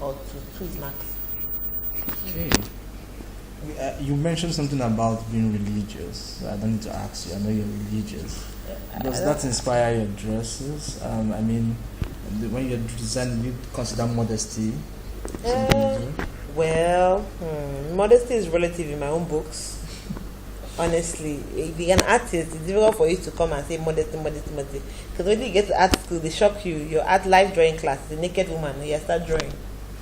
or two is max. Okay. You mentioned something about being religious. I don't need to ask you. I know you're religious. Does that inspire your dresses? When you're designing, you consider modesty? Modesty is relative in my own books. Honestly, if you're an artist, it's difficult for you to come and say modesty. Because when you get to art school, they shock you. Your art life drawing class, the naked woman, you start drawing.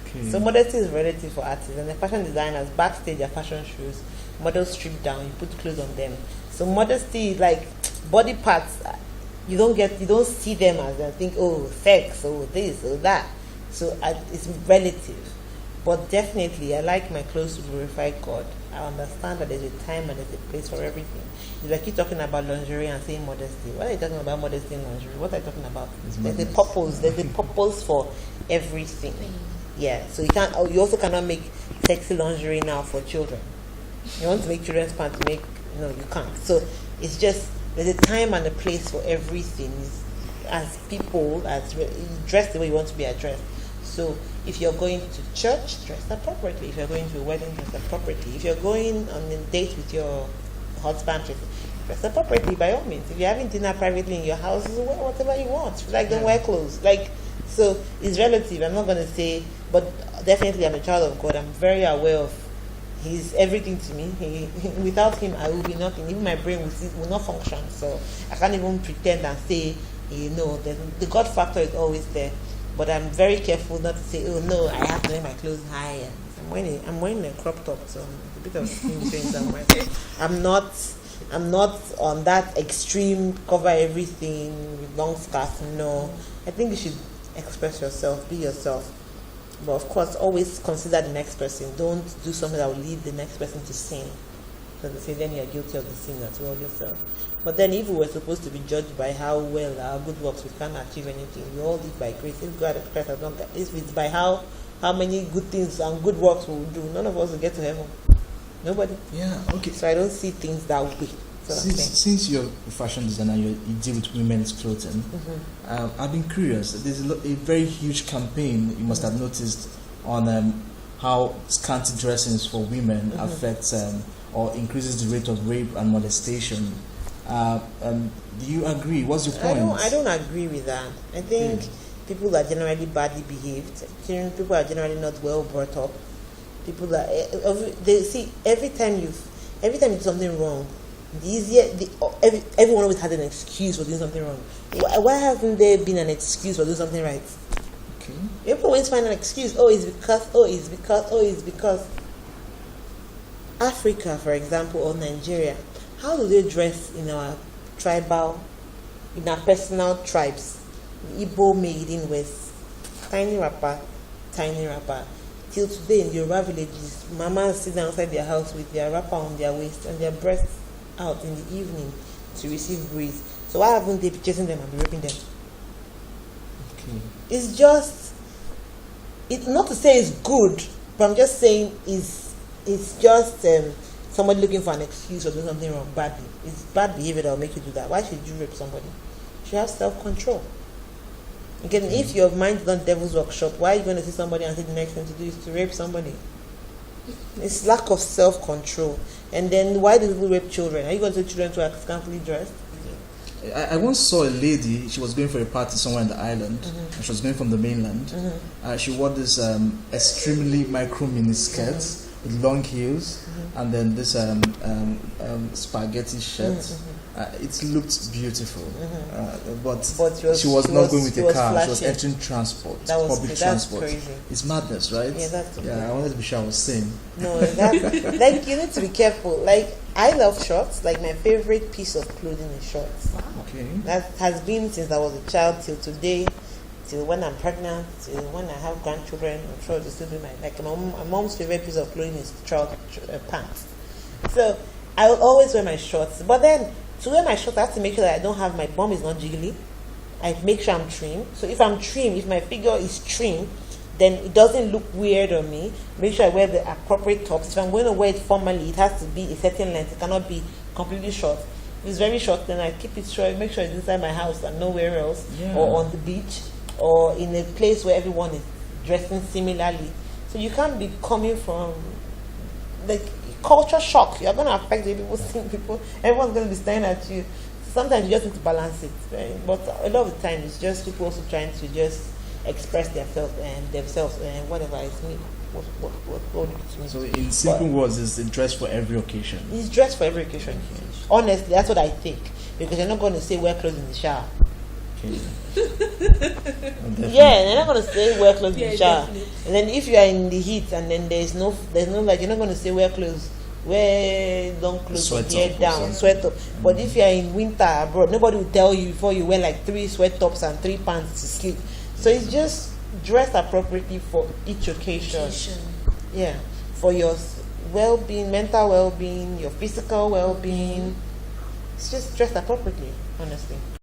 Okay. So modesty is relative for artists, and the fashion designers backstage their fashion shows, models strip down, you put clothes on them. So modesty is like body parts. You don't see them as I think, sex, this, that. So it's relative. But definitely, I like my clothes to glorify God. I understand that there's a time and there's a place for everything. It's like you talking about lingerie and saying modesty. What are you talking about modesty and lingerie? What are you talking about? There's a purpose. There's a purpose for everything. Yeah. So you also cannot make sexy lingerie now for children. You want to make children's pants, you can't. So it's just there's a time and a place for everything. As people, dress the way you want to be addressed. So if you're going to church, dress appropriately. If you're going to a wedding, dress appropriately. If you're going on a date with your husband, dress appropriately by all means. If you're having dinner privately in your house, wear whatever you want. Don't wear clothes. So it's relative. I'm not going to say, but definitely I'm a child of God. I'm very aware of He's everything to me. Without Him, I will be nothing. Even my brain will not function. So I can't even pretend and say, the God factor is always there. But I'm very careful not to say, I have to wear my clothes high. I'm wearing a crop top, so a bit of skin between somewhere. I'm not on that extreme cover everything with long scarf. No, I think you should express yourself, be yourself. But of course, always consider the next person. Don't do something that will lead the next person to sin. So they say then you're guilty of the sin as well yourself. But then if we were supposed to be judged by how well our good works, we can't achieve anything. We all live by grace. If God Christ has not, if it's by how many good things and good works we will do, none of us will get to heaven. Nobody. Yeah, okay. So I don't see things that way. Since you're a fashion designer, you deal with women's clothing. I've been curious. There's a very huge campaign you must have noticed on how scanty dressings for women affects or increases the rate of rape and molestation. Do you agree? What's your point? I don't agree with that. I think people are generally badly behaved. People are generally not well brought up. People that every time you do something wrong, everyone always has an excuse for doing something wrong. Why hasn't there been an excuse for doing something right? Okay. People always find an excuse. It's because. Africa, for example, or Nigeria, how do they dress in our personal tribes? The Igbo maiden wears tiny wrapper. Till today in the Yoruba villages, mamas sit outside their house with their wrapper on their waist and their breasts out in the evening to receive breeze. So why haven't they been chasing them and raping them? Okay. It's not to say it's good, but I'm just saying it's just somebody looking for an excuse or doing something wrong badly. It's bad behavior that will make you do that. Why should you rape somebody? You should have self-control. Again, if your mind is not devil's workshop, why are you going to see somebody and say the next thing to do is to rape somebody? It's lack of self-control. And then why do people rape children? Are you going to tell children to act scantily dressed? I once saw a lady. She was going for a party somewhere in the island, and she was going from the mainland. She wore this extremely micro mini skirt with long heels, and then this spaghetti shirt. It looked beautiful, but she was not going with a car. Flashing. She was entering transport, public transport. Crazy. It's madness, right? Yeah, that's okay. I wanted to be sure I was sane. No, like you need to be careful. Like I love shorts. Like my favorite piece of clothing is shorts. Wow. Okay. That has been since I was a child till today, till when I'm pregnant, till when I have grandchildren. I'm sure it'll still be my mom's favorite piece of clothing is pants. So I will always wear my shorts, but then. To wear my shorts, I have to make sure that my bum is not jiggly. I make sure I'm trim. So if I'm trim, if my figure is trim, then it doesn't look weird on me. Make sure I wear the appropriate tops. If I'm going to wear it formally, it has to be a certain length. It cannot be completely short. If it's very short, then I keep it short. Make sure it's inside my house and nowhere else, or on the beach, or in a place where everyone is dressing similarly. So you can't be coming from like culture shock. You're gonna affect the way people seeing people. Everyone's gonna be staring at you. Sometimes you just need to balance it, right? But a lot of the time it's just people also trying to just express themselves and whatever it's me. What it means. So in simple words, it's a dress for every occasion. It's dressed for every occasion. Honestly, that's what I think. Because you're not going to say wear clothes in the shower. Okay. Yeah, they're not going to say wear clothes in the shower. Definitely. And then if you are in the heat and then there's no like, you're not going to say wear clothes. Wear long clothes, Sweat hair up down, also. sweat up. But if you are in winter abroad, nobody will tell you before you wear like 3 sweat tops and 3 pants to sleep. So it's just dressed appropriately for each occasion. Yeah, for your well-being, mental well-being, your physical well-being. It's just dressed appropriately, honestly.